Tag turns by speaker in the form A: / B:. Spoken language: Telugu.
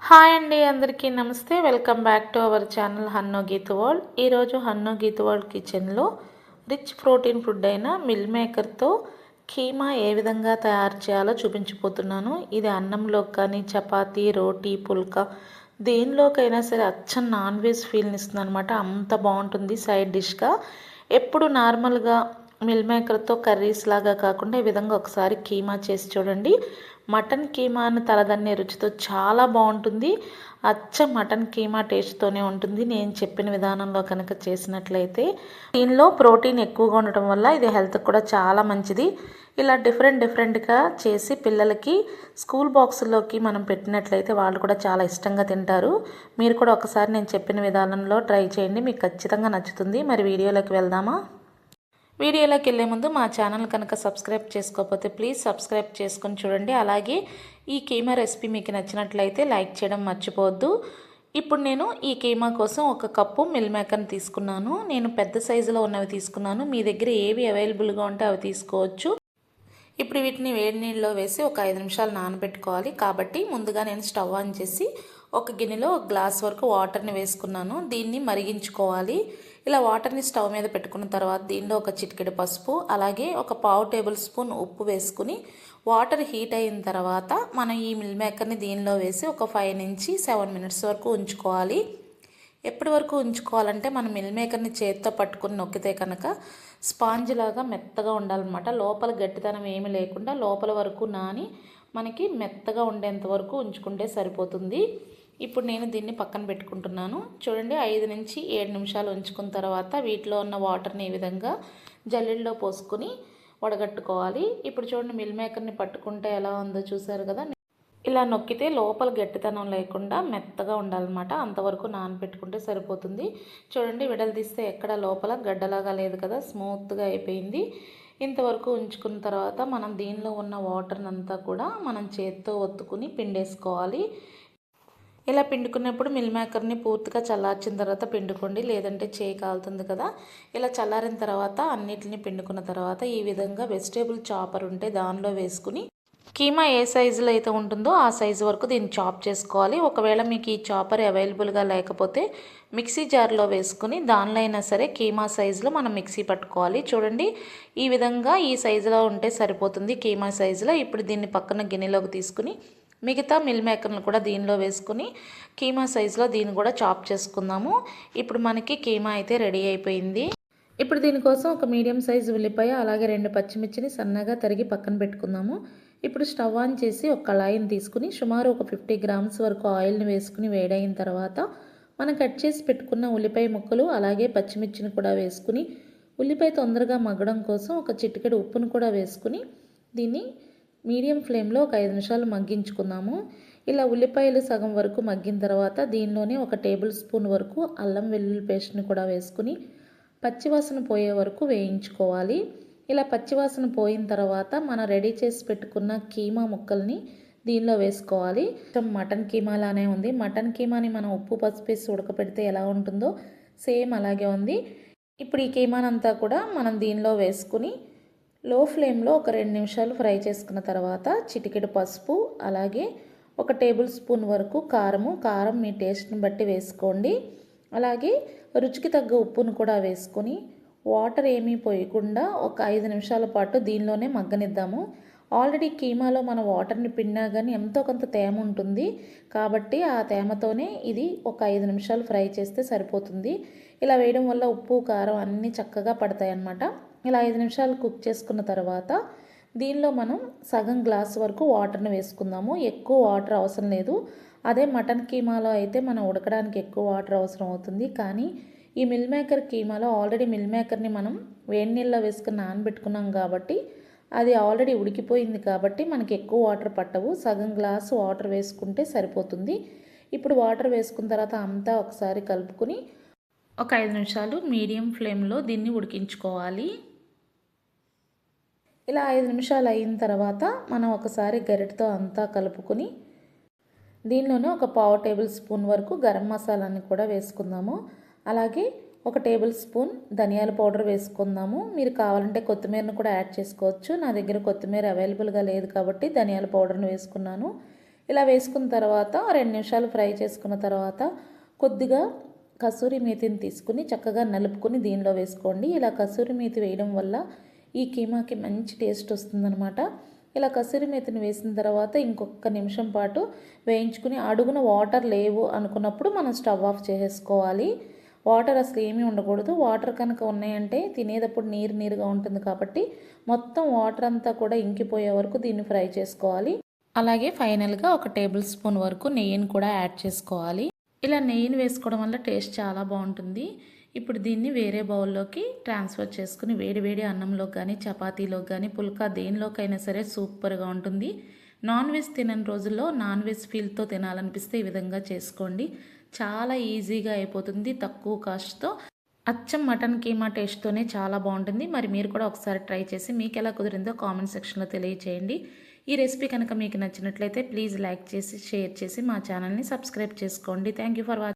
A: హాయ్ అండి, అందరికీ నమస్తే. Welcome back to our channel Hannu Geet world. ఈరోజు హన్ను గీత్ వరల్డ్ కిచెన్లో రిచ్ ప్రోటీన్ ఫుడ్ అయిన మిల్ మేకర్తో కీమా ఏ విధంగా తయారు చేయాలో చూపించిపోతున్నాను. ఇది అన్నంలోకి కానీ చపాతీ, రోటీ, పుల్కా దేనిలోకైనా సరే అచ్చం నాన్ వెజ్ ఫీల్ని ఇస్తుంది అనమాట. అంత బాగుంటుంది సైడ్ డిష్గా. ఎప్పుడు నార్మల్గా మిల్ మేకర్తో కర్రీస్ లాగా కాకుండా ఈ విధంగా ఒకసారి కీమా చేసి చూడండి. మటన్ కీమా అని తలదన్నే రుచితో చాలా బాగుంటుంది. అచ్చం మటన్ కీమా టేస్ట్తోనే ఉంటుంది నేను చెప్పిన విధానంలో కనుక చేసినట్లయితే. దీనిలో ప్రోటీన్ ఎక్కువగా ఉండటం వల్ల ఇది హెల్త్కి కూడా చాలా మంచిది. ఇలా డిఫరెంట్గా చేసి పిల్లలకి స్కూల్ బాక్సుల్లోకి మనం పెట్టినట్లయితే వాళ్ళు కూడా చాలా ఇష్టంగా తింటారు. మీరు కూడా ఒకసారి నేను చెప్పిన విధానంలో ట్రై చేయండి, మీకు ఖచ్చితంగా నచ్చుతుంది. మరి వీడియోలోకి వెళ్దామా? వీడియోలోకి వెళ్ళే ముందు మా ఛానల్ కనుక సబ్స్క్రైబ్ చేసుకోకపోతే ప్లీజ్ సబ్స్క్రైబ్ చేసుకొని చూడండి. అలాగే ఈ కీమా రెసిపీ మీకు నచ్చినట్లయితే లైక్ చేయడం మర్చిపోవద్దు. ఇప్పుడు నేను ఈ కీమా కోసం 1 కప్పు మిల్ మేకర్ని తీసుకున్నాను. నేను పెద్ద సైజులో ఉన్నవి తీసుకున్నాను. మీ దగ్గర ఏవి అవైలబుల్గా ఉంటే అవి తీసుకోవచ్చు. ఇప్పుడు వీటిని వేడి నీళ్ళలో వేసి ఒక 5 నిమిషాలు నానబెట్టుకోవాలి. కాబట్టి ముందుగా నేను స్టవ్ ఆన్ చేసి ఒక గిన్నెలో 1 గ్లాస్ వరకు వాటర్ని వేసుకున్నాను. దీన్ని మరిగించుకోవాలి. ఇలా వాటర్ని స్టవ్ మీద పెట్టుకున్న తర్వాత దీనిలో ఒక చిటికెడు పసుపు, అలాగే ఒక పావు టేబుల్ స్పూన్ ఉప్పు వేసుకుని వాటర్ హీట్ అయిన తర్వాత మనం ఈ మిల్ మేకర్ని దీనిలో వేసి ఒక 5 నుంచి 7 మినిట్స్ వరకు ఉంచుకోవాలి. ఎప్పటి వరకు ఉంచుకోవాలంటే మనం మిల్ మేకర్ని చేతితో పట్టుకుని నొక్కితే కనుక స్పాంజ్ లాగా మెత్తగా ఉండాలన్నమాట. లోపల గట్టితనం ఏమీ లేకుండా లోపల వరకు నాని మనకి మెత్తగా ఉండేంత వరకు ఉంచుకుంటే సరిపోతుంది. ఇప్పుడు నేను దీన్ని పక్కన పెట్టుకుంటున్నాను. చూడండి, 5 నుంచి 7 నిమిషాలు ఉంచుకున్న తర్వాత వీటిలో ఉన్న వాటర్ని ఈ విధంగా జల్లెడలో పోసుకొని వడగట్టుకోవాలి. ఇప్పుడు చూడండి, మిల్ మేకర్ని పట్టుకుంటే ఎలా ఉందో చూసారు కదా. ఇలా నొక్కితే లోపల గట్టితనం లేకుండా మెత్తగా ఉండాలన్నమాట. అంతవరకు నానబెట్టుకుంటే సరిపోతుంది. చూడండి, విడలు తీస్తే ఎక్కడ లోపల గడ్డలాగా లేదు కదా, స్మూత్గా అయిపోయింది. ఇంతవరకు ఉంచుకున్న తర్వాత మనం దీనిలో ఉన్న వాటర్ని అంతా కూడా మనం చేత్తో ఒత్తుకుని పిండేసుకోవాలి. ఇలా పిండుకున్నప్పుడు మిల్ మేకర్ని పూర్తిగా చల్లార్చిన తర్వాత పిండుకోండి, లేదంటే చేయి కాలుతుంది కదా. ఇలా చల్లారిన తర్వాత అన్నిటిని పిండుకున్న తర్వాత ఈ విధంగా వెజిటేబుల్ చాపర్ ఉంటే దానిలో వేసుకుని కీమా ఏ సైజులో అయితే ఉంటుందో ఆ సైజు వరకు దీన్ని చాప్ చేసుకోవాలి. ఒకవేళ మీకు ఈ చాపర్ అవైలబుల్గా లేకపోతే మిక్సీ జార్లో వేసుకుని దానిలో అయినా సరే కీమా సైజులో మనం మిక్సీ పట్టుకోవాలి. చూడండి, ఈ విధంగా ఈ సైజులో ఉంటే సరిపోతుంది కీమా సైజులో. ఇప్పుడు దీన్ని పక్కన గిన్నెలోకి తీసుకుని మిగతా మిల్ మేకర్ను కూడా దీనిలో వేసుకుని కీమా సైజులో దీన్ని కూడా చాప్ చేసుకుందాము. ఇప్పుడు మనకి కీమా అయితే రెడీ అయిపోయింది. ఇప్పుడు దీనికోసం ఒక మీడియం సైజు ఉల్లిపాయ, అలాగే 2 పచ్చిమిర్చిని సన్నగా తరిగి పక్కన పెట్టుకుందాము. ఇప్పుడు స్టవ్ ఆన్ చేసి ఒక కళాయిని తీసుకుని సుమారు ఒక 50 గ్రామ్స్ వరకు ఆయిల్ని వేసుకుని వేడైన తర్వాత మనం కట్ చేసి పెట్టుకున్న ఉల్లిపాయ ముక్కలు అలాగే పచ్చిమిర్చిని కూడా వేసుకుని ఉల్లిపాయ తొందరగా మగ్గడం కోసం ఒక చిటికెడు ఉప్పును కూడా వేసుకుని దీన్ని మీడియం ఫ్లేమ్లో ఒక 5 నిమిషాలు మగ్గించుకుందాము. ఇలా ఉల్లిపాయలు సగం వరకు మగ్గిన తర్వాత దీనిలోనే ఒక టేబుల్ స్పూన్ వరకు అల్లం వెల్లుల్లి పేస్ట్ని కూడా వేసుకుని పచ్చివాసన పోయే వరకు వేయించుకోవాలి. ఇలా పచ్చివాసన పోయిన తర్వాత మనం రెడీ చేసి పెట్టుకున్న కీమా ముక్కల్ని దీనిలో వేసుకోవాలి. మటన్ కీమా లానే ఉంది. మటన్ కీమాని మనం ఉప్పు పసుపు వేసి ఉడకపెడితే ఎలా ఉంటుందో సేమ్ అలాగే ఉంది. ఇప్పుడు ఈ కీమానంతా కూడా మనం దీనిలో వేసుకుని లో ఫ్లేమ్లో ఒక 2 నిమిషాలు ఫ్రై చేసుకున్న తర్వాత చిటికెడు పసుపు, అలాగే ఒక టేబుల్ స్పూన్ వరకు కారం మీ టేస్ట్ని బట్టి వేసుకోండి. అలాగే రుచికి తగ్గ ఉప్పును కూడా వేసుకొని వాటర్ ఏమీ పోయకుండా ఒక 5 నిమిషాల పాటు దీనిలోనే మగ్గనిద్దాము. ఆల్రెడీ కీమాలో మన వాటర్ని పిండినా కానీ ఎంతో కొంత తేమ ఉంటుంది కాబట్టి ఆ తేమతోనే ఇది ఒక 5 నిమిషాలు ఫ్రై చేస్తే సరిపోతుంది. ఇలా వేయడం వల్ల ఉప్పు కారం అన్నీ చక్కగా పడతాయి అన్నమాట. ఇలా 5 నిమిషాలు కుక్ చేసుకున్న తర్వాత దీనిలో మనం సగం గ్లాస్ వరకు వాటర్ని వేసుకుందాము. ఎక్కువ వాటర్ అవసరం లేదు. అదే మటన్ కీమాలో అయితే మనం ఉడకడానికి ఎక్కువ వాటర్ అవసరం అవుతుంది. కానీ ఈ మిల్ మేకర్ కీమాలో ఆల్రెడీ మిల్ మేకర్ని మనం వేడి నీళ్ళలో వేసుకుని నానబెట్టుకున్నాం కాబట్టి అది ఆల్రెడీ ఉడికిపోయింది కాబట్టి మనకి ఎక్కువ వాటర్ పట్టవు. సగం గ్లాసు వాటర్ వేసుకుంటే సరిపోతుంది. ఇప్పుడు వాటర్ వేసుకున్న తర్వాత అంతా ఒకసారి కలుపుకొని ఒక 5 నిమిషాలు మీడియం ఫ్లేమ్లో దీన్ని ఉడికించుకోవాలి. ఇలా 5 నిమిషాలు అయిన తర్వాత మనం ఒకసారి గరిటతో అంతా కలుపుకొని దీనిలోనే ఒక పావు టేబుల్ స్పూన్ వరకు గరం మసాలాని కూడా వేసుకుందాము. అలాగే ఒక టేబుల్ స్పూన్ ధనియాల పౌడర్ వేసుకుందాము. మీరు కావాలంటే కొత్తిమీరను కూడా యాడ్ చేసుకోవచ్చు. నా దగ్గర కొత్తిమీర అవైలబుల్గా లేదు కాబట్టి ధనియాల పౌడర్ని వేసుకున్నాను. ఇలా వేసుకున్న తర్వాత 2 నిమిషాలు ఫ్రై చేసుకున్న తర్వాత కొద్దిగా కసూరి మేతిని తీసుకుని చక్కగా నలుపుకొని దీనిలో వేసుకోండి. ఇలా కసూరి మేతి వేయడం వల్ల ఈ కీమాకి మంచి టేస్ట్ వస్తుందన్నమాట. ఇలా కసూరి మేతిని వేసిన తర్వాత ఇంకొక నిమిషం పాటు వేయించుకుని అడుగున వాటర్ లేవు అనుకున్నప్పుడు మనం స్టవ్ ఆఫ్ చేసేసుకోవాలి. వాటర్ అసలు ఏమీ ఉండకూడదు. వాటర్ కనుక ఉన్నాయంటే తినేటప్పుడు నీరు నీరుగా ఉంటుంది కాబట్టి మొత్తం వాటర్ అంతా కూడా ఇంకిపోయే వరకు దీన్ని ఫ్రై చేసుకోవాలి. అలాగే ఫైనల్గా 1 టేబుల్ స్పూన్ వరకు నెయ్యిని కూడా యాడ్ చేసుకోవాలి. ఇలా నెయ్యిని వేసుకోవడం వల్ల టేస్ట్ చాలా బాగుంటుంది. ఇప్పుడు దీన్ని వేరే బౌల్లోకి ట్రాన్స్ఫర్ చేసుకుని వేడి అన్నంలో కానీ చపాతీలో కానీ పుల్కా దేనిలోకైనా సరే సూపర్గా ఉంటుంది. నాన్ వెజ్ తినని రోజుల్లో నాన్ వెజ్ ఫీల్తో తినాలనిపిస్తే ఈ విధంగా చేసుకోండి. చాలా ఈజీగా అయిపోతుంది, తక్కువ కాస్ట్తో. అచ్చం మటన్ కీమా టేస్ట్తోనే చాలా బాగుంటుంది. మరి మీరు కూడా ఒకసారి ట్రై చేసి మీకు ఎలా కుదిరిందో కామెంట్ సెక్షన్లో తెలియచేయండి. ఈ రెసిపీ కనుక మీకు నచ్చినట్లయితే ప్లీజ్ లైక్ చేసి షేర్ చేసి మా ఛానల్ని సబ్స్క్రైబ్ చేసుకోండి. Thank you for watching.